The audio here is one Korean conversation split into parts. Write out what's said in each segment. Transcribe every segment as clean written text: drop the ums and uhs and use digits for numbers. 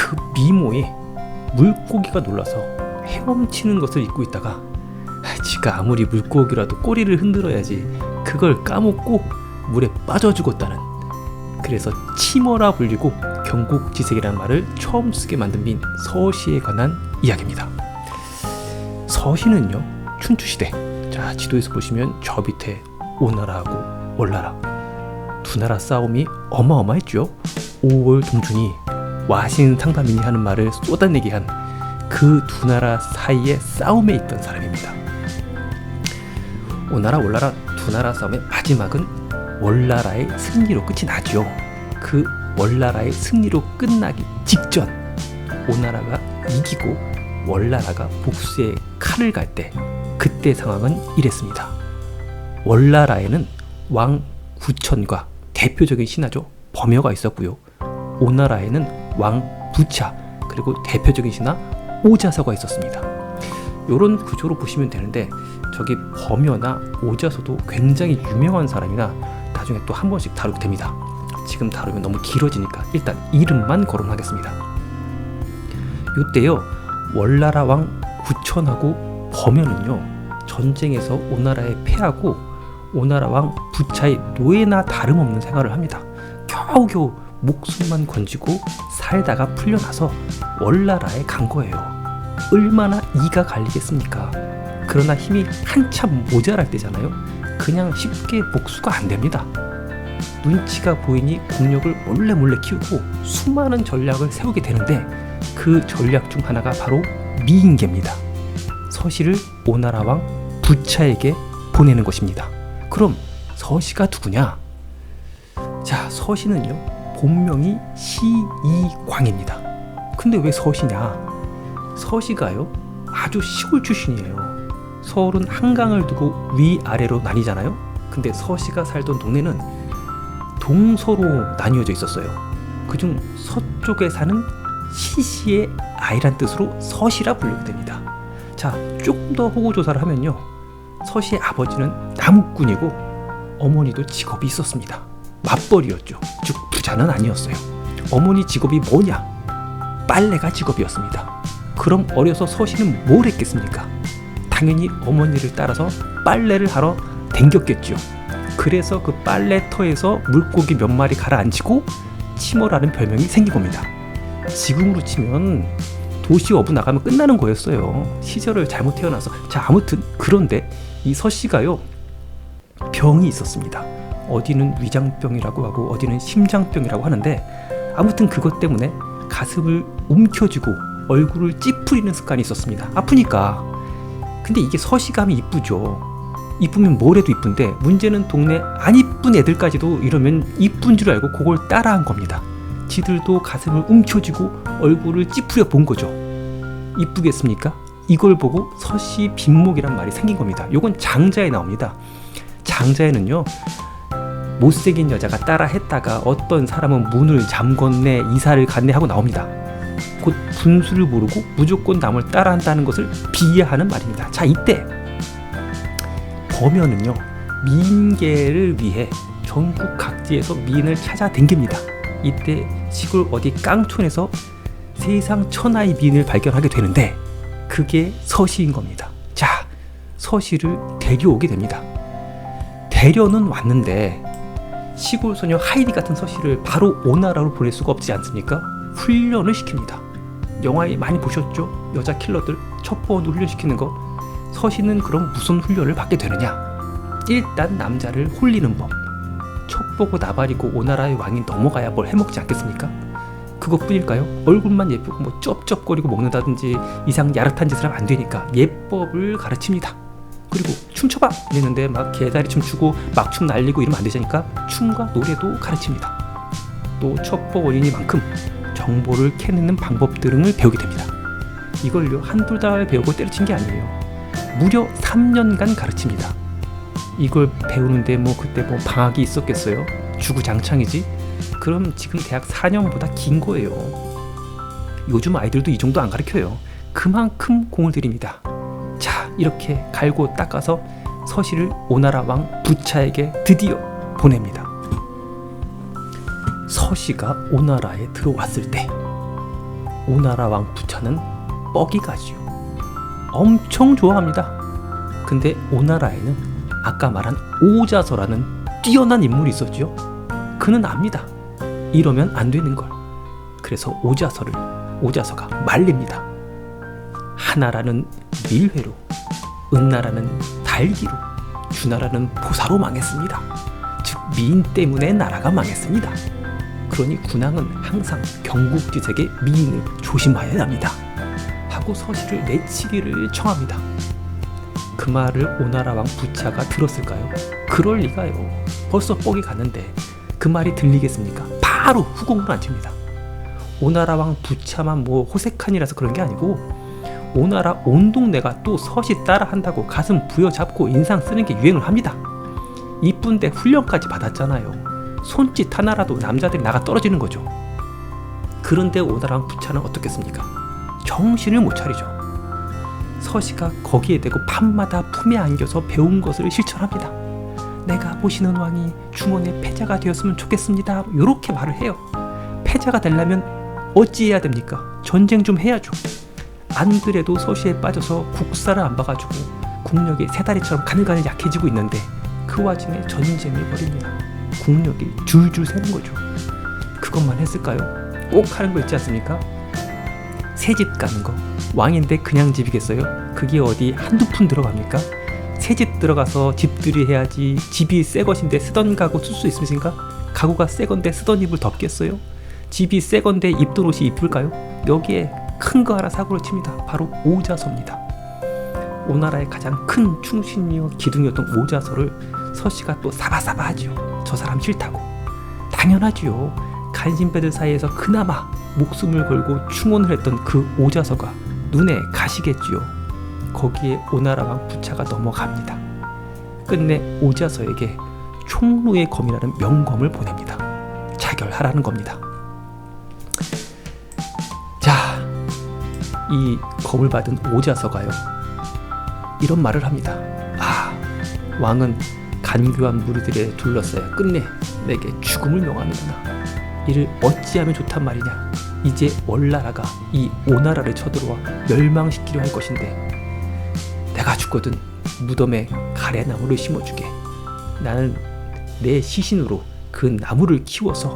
그 미모에 물고기가 놀라서 헤엄치는 것을 잊고 있다가 지가 아무리 물고기라도 꼬리를 흔들어야지 그걸 까먹고 물에 빠져 죽었다는, 그래서 치머라 불리고 경국지색이라는 말을 처음 쓰게 만든 민 서시에 관한 이야기입니다. 서시는요, 춘추시대, 자 지도에서 보시면 저 밑에 오나라하고 월나라 두 나라 싸움이 어마어마했죠. 5월 동준이 와신 상담이니 하는 말을 쏟아내게 한 그 두 나라 사이에 싸움에 있던 사람입니다. 오나라 월나라 두 나라 싸움의 마지막은 월나라의 승리로 끝이 나죠. 그 월나라의 승리로 끝나기 직전 오나라가 이기고 월나라가 복수의 칼을 갈 때, 그때 상황은 이랬습니다. 월나라에는 왕 구천과 대표적인 신하죠, 범여가 있었고요. 오나라에는 왕 부차 그리고 대표적인 신하 오자서가 있었습니다. 이런 구조로 보시면 되는데, 저기 범여나 오자서도 굉장히 유명한 사람이나 나중에 또 한 번씩 다루게 됩니다. 지금 다루면 너무 길어지니까 일단 이름만 거론하겠습니다. 이때요, 월나라 왕 구천하고 범여는요, 전쟁에서 오나라에 패하고 오나라 왕 부차의 노예나 다름없는 생활을 합니다. 겨우겨우 목숨만 건지고 살다가 풀려나서 월나라에 간 거예요. 얼마나 이가 갈리겠습니까? 그러나 힘이 한참 모자랄 때잖아요. 그냥 쉽게 복수가 안 됩니다. 눈치가 보이니 국력을 몰래 키우고 수많은 전략을 세우게 되는데, 그 전략 중 하나가 바로 미인계입니다. 서시를 오나라 왕 부차에게 보내는 것입니다. 그럼 서시가 누구냐? 자, 서시는요, 본명이 시이광입니다. 근데 왜 서시냐? 서시가요, 아주 시골 출신이에요. 서울은 한강을 두고 위아래로 나뉘잖아요. 근데 서시가 살던 동네는 동서로 나뉘어져 있었어요. 그중 서쪽에 사는 시시의 아이란 뜻으로 서시라 불리게 됩니다. 자, 조금 더 호구 조사를 하면요, 서시의 아버지는 나무꾼이고 어머니도 직업이 있었습니다. 맞벌이였죠. 즉 부자는 아니었어요. 어머니 직업이 뭐냐? 빨래가 직업이었습니다. 그럼 어려서 서시는 뭘 했겠습니까? 당연히 어머니를 따라서 빨래를 하러 댕겼겠죠. 그래서 그 빨래터에서 물고기 몇 마리 가라앉히고 치머라는 별명이 생긴 겁니다. 지금으로 치면 도시 어부 나가면 끝나는 거였어요. 시절을 잘못 태어나서. 자, 아무튼 그런데 이 서씨가요, 병이 있었습니다. 어디는 위장병이라고 하고 어디는 심장병이라고 하는데, 아무튼 그것 때문에 가슴을 움켜쥐고 얼굴을 찌푸리는 습관이 있었습니다. 아프니까. 근데 이게 서시감이 이쁘죠. 이쁘면 뭘 해도 이쁜데, 문제는 동네 안 이쁜 애들까지도 이러면 이쁜 줄 알고 그걸 따라한 겁니다. 지들도 가슴을 움켜쥐고 얼굴을 찌푸려 본 거죠. 이쁘겠습니까? 이걸 보고 서시 빈목이란 말이 생긴 겁니다. 요건 장자에 나옵니다. 장자에는요, 못생긴 여자가 따라 했다가 어떤 사람은 문을 잠궜네, 이사를 갔네 하고 나옵니다. 곧 분수를 모르고 무조건 남을 따라한다는 것을 비하하는 말입니다. 자, 이때 범여는요, 미인계를 위해 전국 각지에서 미인을 찾아댕깁니다. 이때 시골 어디 깡촌에서 세상 천하의 미인을 발견하게 되는데, 그게 서시인 겁니다. 자, 서시를 데려오게 됩니다. 데려는 왔는데 시골 소녀 하이디 같은 서시를 바로 오나라로 보낼 수가 없지 않습니까? 훈련을 시킵니다. 영화에 많이 보셨죠? 여자 킬러들 첩보원도 훈련시키는 거. 서시는 그럼 무슨 훈련을 받게 되느냐? 일단 남자를 홀리는 법. 첩보고 나발이고 오나라의 왕이 넘어가야 뭘 해먹지 않겠습니까? 그것뿐일까요? 얼굴만 예쁘고 뭐 쩝쩝거리고 먹는다든지 이상 야릇한 짓을 하면 안 되니까 예법을 가르칩니다. 그리고 춤춰봐 이랬는데 막 개다리 춤추고 막춤 날리고 이러면 안 되니까 춤과 노래도 가르칩니다. 또 첩보 원인이만큼 정보를 캐내는 방법 등을 배우게 됩니다. 이걸요, 한두 달 배우고 때려친 게 아니에요. 무려 3년간 가르칩니다. 이걸 배우는데 뭐 그때 뭐 방학이 있었겠어요? 주구장창이지? 그럼 지금 대학 4년보다 긴 거예요. 요즘 아이들도 이 정도 안 가르쳐요. 그만큼 공을 들입니다. 자, 이렇게 갈고 닦아서 서시를 오나라 왕 부차에게 드디어 보냅니다. 서시가 오나라에 들어왔을 때 오나라 왕 부차는 뻐기가지요. 엄청 좋아합니다. 근데 오나라에는 아까 말한 오자서라는 뛰어난 인물이 있었죠. 그는 압니다. 이러면 안 되는 걸. 그래서 오자서가 말립니다. 하나라는 밀회로, 은나라는 달기로, 주나라는 보사로 망했습니다. 즉 미인 때문에 나라가 망했습니다. 그러니 군왕은 항상 경국지색의 미인을 조심하여야 합니다. 하고 서시를 내치기를 청합니다. 그 말을 오나라 왕 부차가 들었을까요? 그럴 리가요. 벌써 뻑이 갔는데 그 말이 들리겠습니까? 바로 후궁을 앉힙니다. 오나라 왕 부차만 호색한이라서 그런 게 아니고 오나라 온 동네가 또 서시 따라한다고 가슴 부여잡고 인상 쓰는 게 유행을 합니다. 이쁜데 훈련까지 받았잖아요. 손짓 하나라도 남자들이 나가 떨어지는 거죠. 그런데 오나라 왕 부차는 어떻겠습니까? 정신을 못 차리죠. 서시가 거기에 대고 밤마다 품에 안겨서 배운 것을 실천합니다. 내가 보시는 왕이 중원의 패자가 되었으면 좋겠습니다. 이렇게 말을 해요. 패자가 되려면 어찌해야 됩니까? 전쟁 좀 해야죠. 안 그래도 서시에 빠져서 국사를 안 봐가지고 국력이 세 다리처럼 가늘가늘 약해지고 있는데 그 와중에 전쟁을 벌입니다. 국력이 줄줄 새는 거죠. 그것만 했을까요? 꼭 하는 거 있지 않습니까? 새집 가는 거. 왕인데 그냥 집이겠어요? 그게 어디 한두 푼 들어갑니까? 새집 들어가서 집들이 해야지. 집이 새 것인데 쓰던 가구 쓸 수 있습니까? 가구가 새 건데 쓰던 이불 덮겠어요? 집이 새 건데 입던 옷이 이쁠까요? 여기에 큰 거 하나 사고를 칩니다. 바로 오자서입니다. 오나라의 가장 큰 충신이요 기둥이었던 오자서를 서씨가 또 사바사바하지요. 저 사람 싫다고. 당연하지요. 간신배들 사이에서 그나마 목숨을 걸고 충원을 했던 그 오자서가 눈에 가시겠지요. 거기에 오나라 왕 부차가 넘어갑니다. 끝내 오자서에게 총루의 검이라는 명검을 보냅니다. 자결하라는 겁니다. 자, 이 검을 받은 오자서가요, 이런 말을 합니다. 아, 왕은 간교한 무리들에 둘러싸여 끝내 내게 죽음을 명하는구나. 이를 어찌하면 좋단 말이냐. 이제 월나라가 이 오나라를 쳐들어와 멸망시키려 할 것인데 내가 죽거든 무덤에 가래나무를 심어주게. 나는 내 시신으로 그 나무를 키워서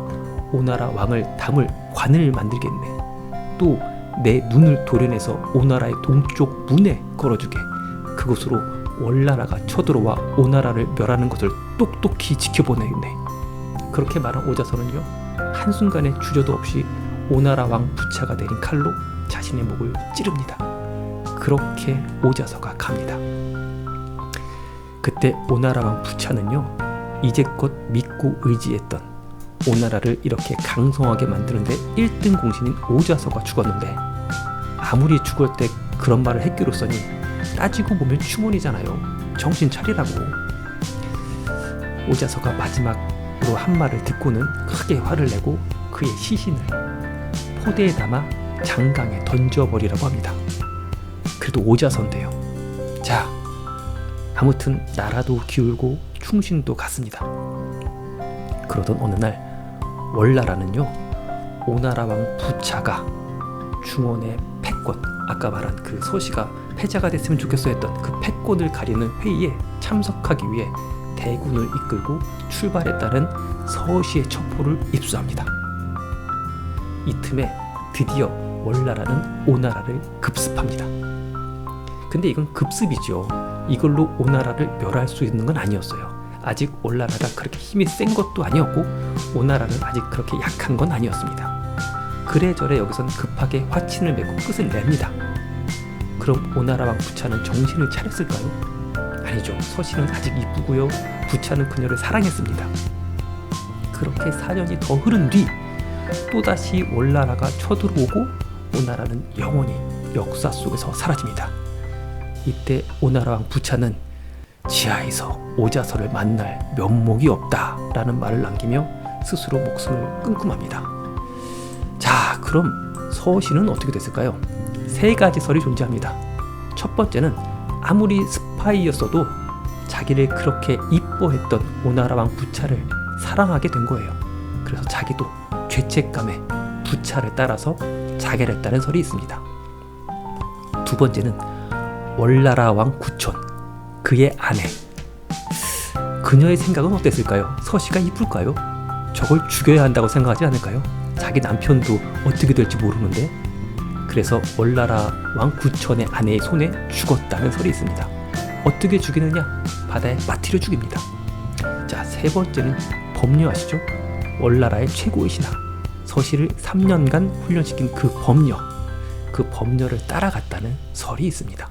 오나라 왕을 담을 관을 만들겠네. 또 내 눈을 도려내서 오나라의 동쪽 문에 걸어주게. 그곳으로 월나라가 쳐들어와 오나라를 멸하는 것을 똑똑히 지켜보내겠네. 그렇게 말한 오자서는요, 한순간에 주저도 없이 오나라 왕 부차가 내린 칼로 자신의 목을 찌릅니다. 그렇게 오자서가 갑니다. 그때 오나라 왕 부차는요, 이제껏 믿고 의지했던 오나라를 이렇게 강성하게 만드는데 1등 공신인 오자서가 죽었는데, 아무리 죽을 때 그런 말을 했기로써니 따지고 보면 충원이잖아요. 정신 차리라고. 오자서가 마지막으로 한 말을 듣고는 크게 화를 내고 그의 시신을 포대에 담아 장강에 던져버리라고 합니다. 그래도 오자서인데요. 자, 아무튼 나라도 기울고 충신도 갔습니다. 그러던 어느 날 월나라는요, 오나라 왕 부차가 중원의 패권, 아까 말한 그 서시가 패자가 됐으면 좋겠어 했던 그 패권을 가리는 회의에 참석하기 위해 대군을 이끌고 출발했다는 서시의 첩보를 입수합니다. 이 틈에 드디어 월나라는 오나라를 급습합니다. 근데 이건 급습이죠. 이걸로 오나라를 멸할 수 있는 건 아니었어요. 아직 월나라가 그렇게 힘이 센 것도 아니었고 오나라는 아직 그렇게 약한 건 아니었습니다. 그래저래 여기선 급하게 화친을 맺고 끝을 냅니다. 그럼 오나라 왕 부차는 정신을 차렸을까요? 아니죠. 서시는 아직 이쁘고요, 부차는 그녀를 사랑했습니다. 그렇게 4년이 더 흐른 뒤 또다시 월나라가 쳐들어오고 오나라는 영원히 역사 속에서 사라집니다. 이때 오나라 왕 부차는 지하에서 오자서를 만날 면목이 없다라는 말을 남기며 스스로 목숨을 끊고 맙니다. 자, 그럼 서시는 어떻게 됐을까요? 3가지 설이 존재합니다. 첫 번째는 아무리 스파이였어도 자기를 그렇게 이뻐했던 오나라 왕 부차를 사랑하게 된 거예요. 그래서 자기도 죄책감에 부차를 따라서 자결했다는 설이 있습니다. 두 번째는 월나라 왕 구촌, 그의 아내. 그녀의 생각은 어땠을까요? 서씨가 이쁠까요? 저걸 죽여야 한다고 생각하지 않을까요? 자기 남편도 어떻게 될지 모르는데. 그래서 월나라 왕 구촌의 아내의 손에 죽었다는 설이 있습니다. 어떻게 죽이느냐? 바다에 빠뜨려 죽입니다. 자, 세 번째는 범녀 아시죠? 월나라의 최고의 신하, 서씨를 3년간 훈련시킨 그 범녀를 따라갔다는 설이 있습니다.